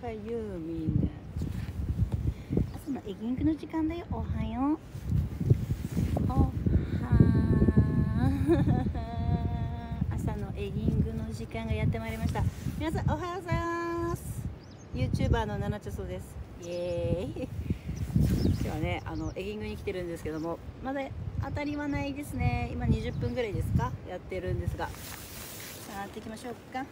かユーミン。朝のエギングの時間だよ。おはよう。おは朝のエギングの時間がやってまいりました。皆さんおはようございます。 YouTuber のナナチョソです。イエーイ。今日はねエギングに来てるんですけども、まだ当たりはないですね。今20分ぐらいですかやってるんですが、さあやっていきましょうか。